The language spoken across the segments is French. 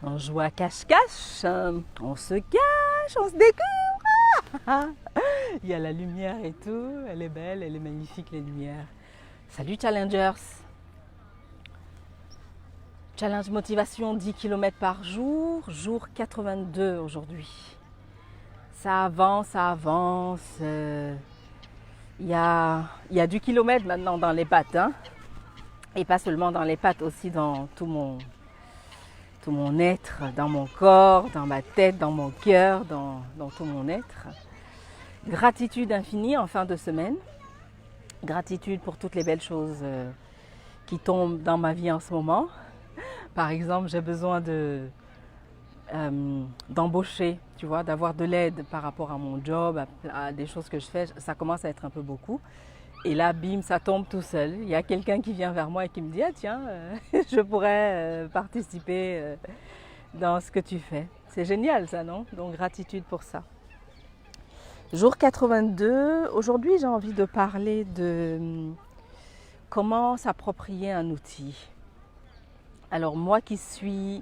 On joue à cache-cache, on se cache, on se découvre. Il y a la lumière et tout, elle est belle, elle est magnifique les lumières. Salut Challengers. Challenge motivation 10 km par jour, jour 82 aujourd'hui. Ça avance, ça avance. Il y a du kilomètre maintenant dans les pattes. Hein. Et pas seulement dans les pattes, aussi dans tout mon être, dans mon corps, dans ma tête, dans mon cœur, dans tout mon être. Gratitude infinie en fin de semaine. Gratitude pour toutes les belles choses qui tombent dans ma vie en ce moment. Par exemple, j'ai besoin d'embaucher, tu vois, d'avoir de l'aide par rapport à mon job, à des choses que je fais. Ça commence à être un peu beaucoup. Et là, bim, ça tombe tout seul. Il y a quelqu'un qui vient vers moi et qui me dit « Ah tiens, je pourrais participer dans ce que tu fais. » C'est génial ça, non? Donc gratitude pour ça. Jour 82, aujourd'hui j'ai envie de parler de comment s'approprier un outil. Alors moi qui suis,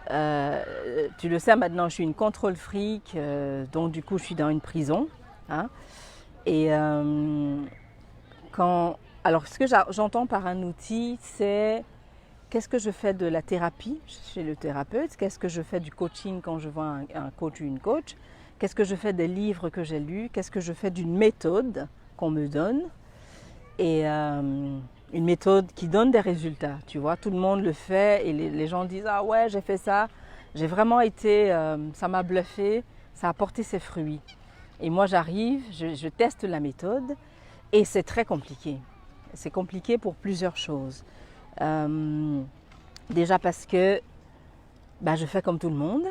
tu le sais maintenant, je suis une contrôle freak, donc du coup je suis dans une prison. Hein, et alors ce que j'entends par un outil, c'est qu'est-ce que je fais de la thérapie chez le thérapeute, qu'est-ce que je fais du coaching quand je vois un coach ou une coach, qu'est-ce que je fais des livres que j'ai lus, qu'est-ce que je fais d'une méthode qu'on me donne, et une méthode qui donne des résultats, tu vois, tout le monde le fait et les gens disent « Ah ouais, j'ai fait ça, j'ai vraiment été, ça m'a bluffé, ça a porté ses fruits ». Et moi j'arrive, je teste la méthode et c'est très compliqué. C'est compliqué pour plusieurs choses. Déjà parce que je fais comme tout le monde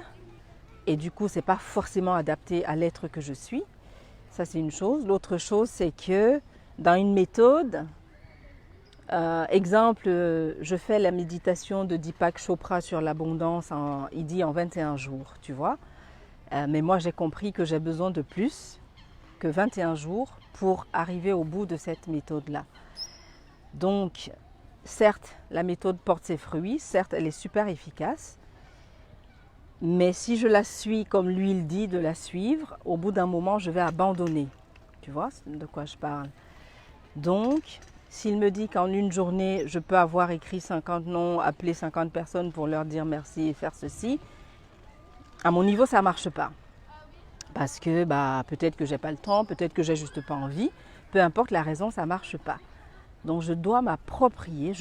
et du coup c'est pas forcément adapté à l'être que je suis. Ça c'est une chose. L'autre chose c'est que dans une méthode, exemple, je fais la méditation de Deepak Chopra sur l'abondance, il dit en 21 jours, tu vois. Mais moi j'ai compris que j'ai besoin de plus que 21 jours pour arriver au bout de cette méthode-là. Donc, certes, la méthode porte ses fruits, certes, elle est super efficace, mais si je la suis comme lui il dit de la suivre, au bout d'un moment, je vais abandonner. Tu vois de quoi je parle? Donc, s'il me dit qu'en une journée, je peux avoir écrit 50 noms, appelé 50 personnes pour leur dire merci et faire ceci, à mon niveau, ça ne marche pas. Parce que peut-être que je n'ai pas le temps, peut-être que je n'ai juste pas envie, peu importe la raison, ça ne marche pas. Donc je dois m'approprier,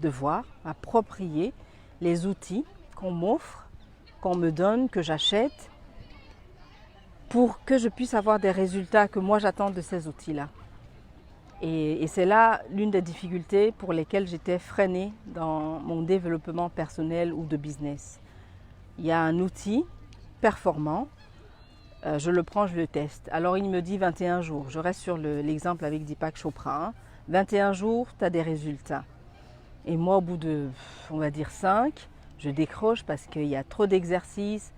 devoir m'approprier les outils qu'on m'offre, qu'on me donne, que j'achète, pour que je puisse avoir des résultats que moi j'attends de ces outils-là. Et c'est là l'une des difficultés pour lesquelles j'étais freinée dans mon développement personnel ou de business. Il y a un outil performant, je le prends, je le teste. Alors il me dit 21 jours, je reste sur l'exemple avec Deepak Chopra. Hein. 21 jours, tu as des résultats. Et moi, au bout de, on va dire 5, je décroche parce qu'il y a trop d'exercices,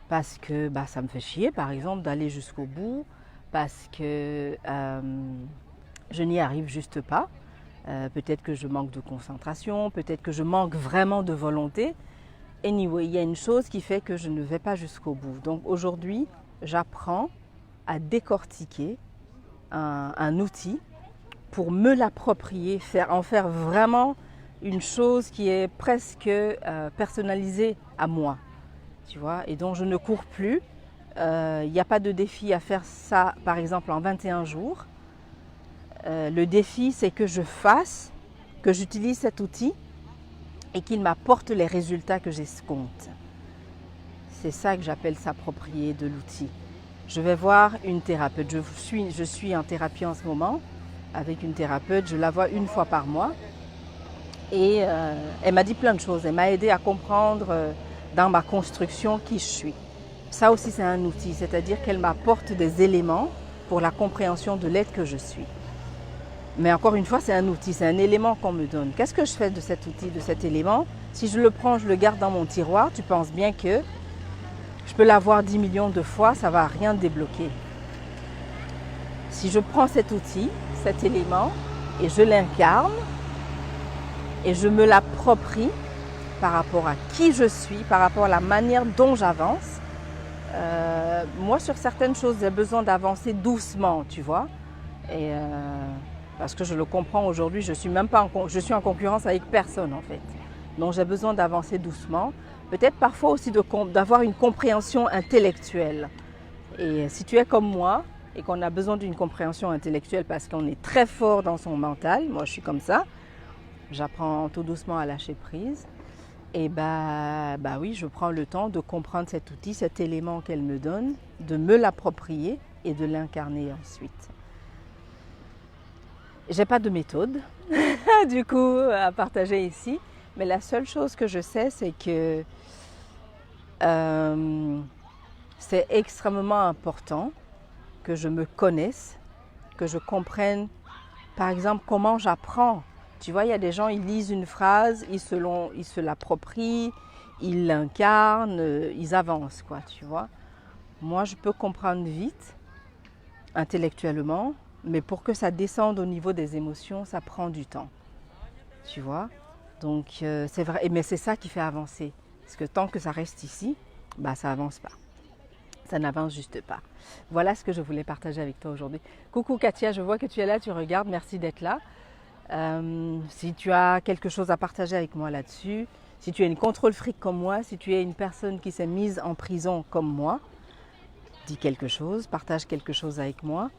parce que ça me fait chier, par exemple, d'aller jusqu'au bout, parce que je n'y arrive juste pas. Peut-être que je manque de concentration, peut-être que je manque vraiment de volonté. Anyway, il y a une chose qui fait que je ne vais pas jusqu'au bout. Donc aujourd'hui, j'apprends à décortiquer un outil pour me l'approprier, en faire vraiment une chose qui est presque personnalisée à moi, tu vois, et dont je ne cours plus. Il n'y a pas de défi à faire ça, par exemple, en 21 jours. Le défi, c'est que que j'utilise cet outil et qu'il m'apporte les résultats que j'escompte. C'est ça que j'appelle s'approprier de l'outil. Je vais voir une thérapeute. Je suis en thérapie en ce moment avec une thérapeute. Je la vois une fois par mois. Et elle m'a dit plein de choses. Elle m'a aidé à comprendre dans ma construction qui je suis. Ça aussi, c'est un outil. C'est-à-dire qu'elle m'apporte des éléments pour la compréhension de l'être que je suis. Mais encore une fois, c'est un outil, c'est un élément qu'on me donne. Qu'est-ce que je fais de cet outil, de cet élément? Si je le prends, je le garde dans mon tiroir, tu penses bien que je peux l'avoir 10 millions de fois, ça ne va rien débloquer. Si je prends cet outil, cet élément, et je l'incarne, et je me l'approprie, par rapport à qui je suis, par rapport à la manière dont j'avance. Moi, sur certaines choses, j'ai besoin d'avancer doucement, tu vois. Et parce que je le comprends aujourd'hui, je suis en concurrence avec personne en fait. Donc j'ai besoin d'avancer doucement. Peut-être parfois aussi d'avoir une compréhension intellectuelle. Et si tu es comme moi et qu'on a besoin d'une compréhension intellectuelle parce qu'on est très fort dans son mental, moi je suis comme ça, j'apprends tout doucement à lâcher prise. Et bah oui, je prends le temps de comprendre cet outil, cet élément qu'elle me donne, de me l'approprier et de l'incarner ensuite. J'ai pas de méthode du coup à partager ici, mais la seule chose que je sais, c'est que c'est extrêmement important que je me connaisse, que je comprenne, par exemple, comment j'apprends. Tu vois, il y a des gens, ils lisent une phrase, ils se l'approprient, ils l'incarnent, ils avancent, quoi, tu vois. Moi, je peux comprendre vite, intellectuellement, mais pour que ça descende au niveau des émotions, ça prend du temps, tu vois. Donc, c'est vrai, mais c'est ça qui fait avancer. Parce que tant que ça reste ici, bah, ça avance pas. Ça n'avance juste pas. Voilà ce que je voulais partager avec toi aujourd'hui. Coucou Katia, je vois que tu es là, tu regardes, merci d'être là. Si tu as quelque chose à partager avec moi là-dessus, si tu es une contrôle fric comme moi, si tu es une personne qui s'est mise en prison comme moi, dis quelque chose, partage quelque chose avec moi.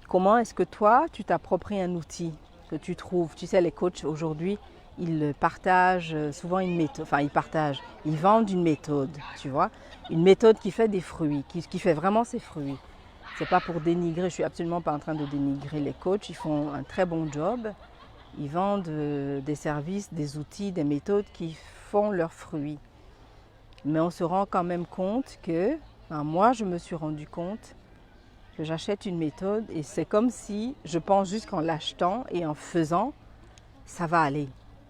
Comment est-ce que toi, tu t'appropries un outil que tu trouves? Tu sais, les coachs aujourd'hui, ils partagent souvent une méthode, ils vendent une méthode, tu vois, une méthode qui fait des fruits, qui fait vraiment ses fruits. C'est pas pour dénigrer, je suis absolument pas en train de dénigrer les coachs, ils font un très bon job, ils vendent des services, des outils, des méthodes qui font leurs fruits. Mais on se rend quand même compte que, moi je me suis rendu compte que j'achète une méthode et c'est comme si je pense juste qu'en l'achetant et en faisant, ça va aller.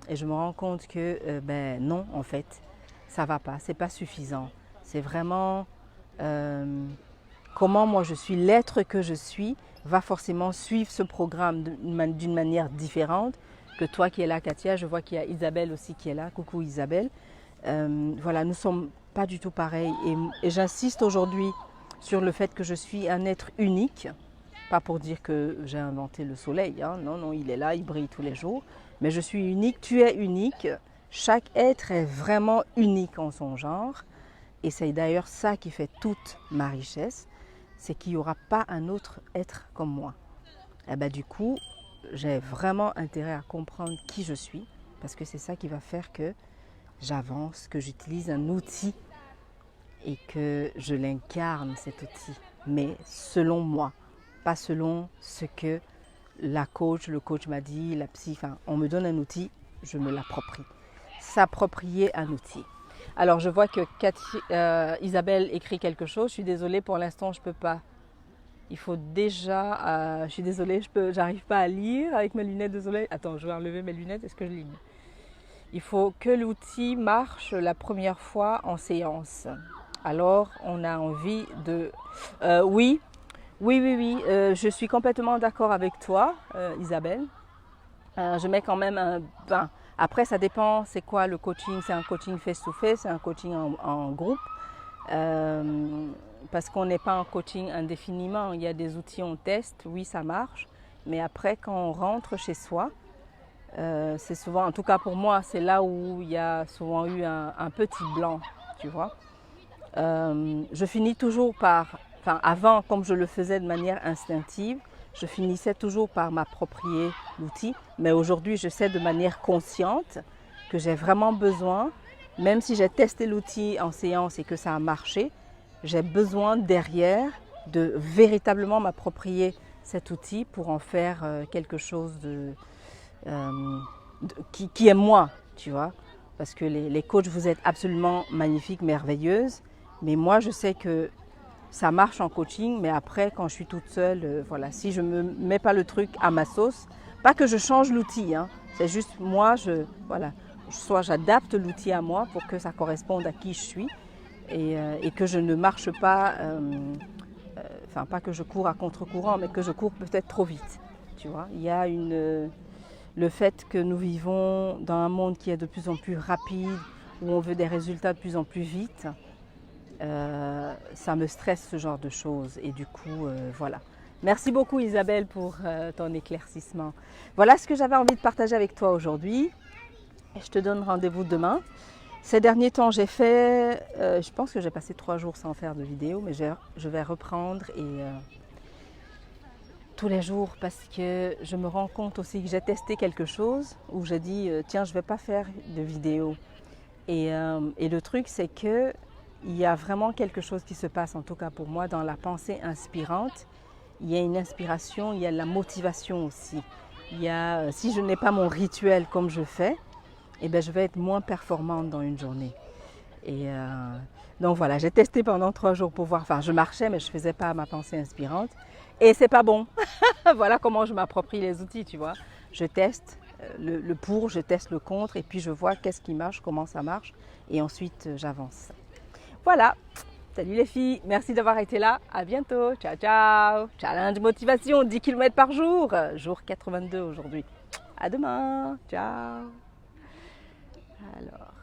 Et je me rends compte que non, en fait, ça va pas, c'est pas suffisant. C'est vraiment comment moi je suis, l'être que je suis, va forcément suivre ce programme d'une manière différente que toi qui es là, Katia. Je vois qu'il y a Isabelle aussi qui est là. Coucou Isabelle. Voilà, nous ne sommes pas du tout pareils. Et j'insiste aujourd'hui sur le fait que je suis un être unique. Pas pour dire que j'ai inventé le soleil, hein. Non, non, il est là, il brille tous les jours. Mais je suis unique, tu es unique. Chaque être est vraiment unique en son genre. Et c'est d'ailleurs ça qui fait toute ma richesse. C'est qu'il n'y aura pas un autre être comme moi. Et du coup, j'ai vraiment intérêt à comprendre qui je suis. Parce que c'est ça qui va faire que j'avance, que j'utilise un outil et que je l'incarne cet outil. Mais selon moi. Pas selon ce que le coach m'a dit, la psy, on me donne un outil, je me l'approprie. S'approprier un outil. Alors je vois que Isabelle écrit quelque chose, je suis désolée, pour l'instant je ne peux pas. Il faut déjà, je suis désolée, j'arrive pas à lire avec mes lunettes de soleil. Attends, je vais enlever mes lunettes, est-ce que je lis? Il faut que l'outil marche la première fois en séance. Alors on a envie de... Oui, je suis complètement d'accord avec toi, Isabelle. Je mets quand même après, ça dépend, c'est quoi le coaching? C'est un coaching face-to-face, c'est un coaching en groupe. Parce qu'on n'est pas en coaching indéfiniment. Il y a des outils, on teste, oui, ça marche. Mais après, quand on rentre chez soi, c'est souvent, en tout cas pour moi, c'est là où il y a souvent eu un petit blanc, tu vois. Je finis toujours par... avant, comme je le faisais de manière instinctive, je finissais toujours par m'approprier l'outil. Mais aujourd'hui, je sais de manière consciente que j'ai vraiment besoin, même si j'ai testé l'outil en séance et que ça a marché, j'ai besoin derrière de véritablement m'approprier cet outil pour en faire quelque chose qui est moi, tu vois. Parce que les coachs, vous êtes absolument magnifiques, merveilleuses. Mais moi, je sais que ça marche en coaching, mais après, quand je suis toute seule, voilà, si je ne me mets pas le truc à ma sauce, pas que je change l'outil, hein, c'est juste moi, soit j'adapte l'outil à moi pour que ça corresponde à qui je suis et que je ne marche pas, pas que je cours à contre-courant, mais que je cours peut-être trop vite, tu vois. Il y a le fait que nous vivons dans un monde qui est de plus en plus rapide, où on veut des résultats de plus en plus vite, ça me stresse ce genre de choses. Et du coup, voilà. Merci beaucoup Isabelle pour ton éclaircissement. Voilà ce que j'avais envie de partager avec toi aujourd'hui. Je te donne rendez-vous demain. Ces derniers temps, j'ai fait, je pense que j'ai passé 3 jours sans faire de vidéo, mais je vais reprendre et tous les jours parce que je me rends compte aussi que j'ai testé quelque chose où j'ai dit tiens, je ne vais pas faire de vidéo. Et le truc, c'est que il y a vraiment quelque chose qui se passe, en tout cas pour moi, dans la pensée inspirante. Il y a une inspiration, il y a la motivation aussi. Il y a, si je n'ai pas mon rituel comme je fais, eh bien, je vais être moins performante dans une journée. Et donc voilà, j'ai testé pendant 3 jours pour voir. Enfin, je marchais, mais je ne faisais pas ma pensée inspirante. Et c'est pas bon. Voilà comment je m'approprie les outils, tu vois. Je teste le pour, je teste le contre, et puis je vois qu'est-ce qui marche, comment ça marche, et ensuite j'avance. Voilà. Salut les filles, merci d'avoir été là. À bientôt. Ciao, ciao. Challenge motivation, 10 km par jour. Jour 82 aujourd'hui. À demain. Ciao. Alors.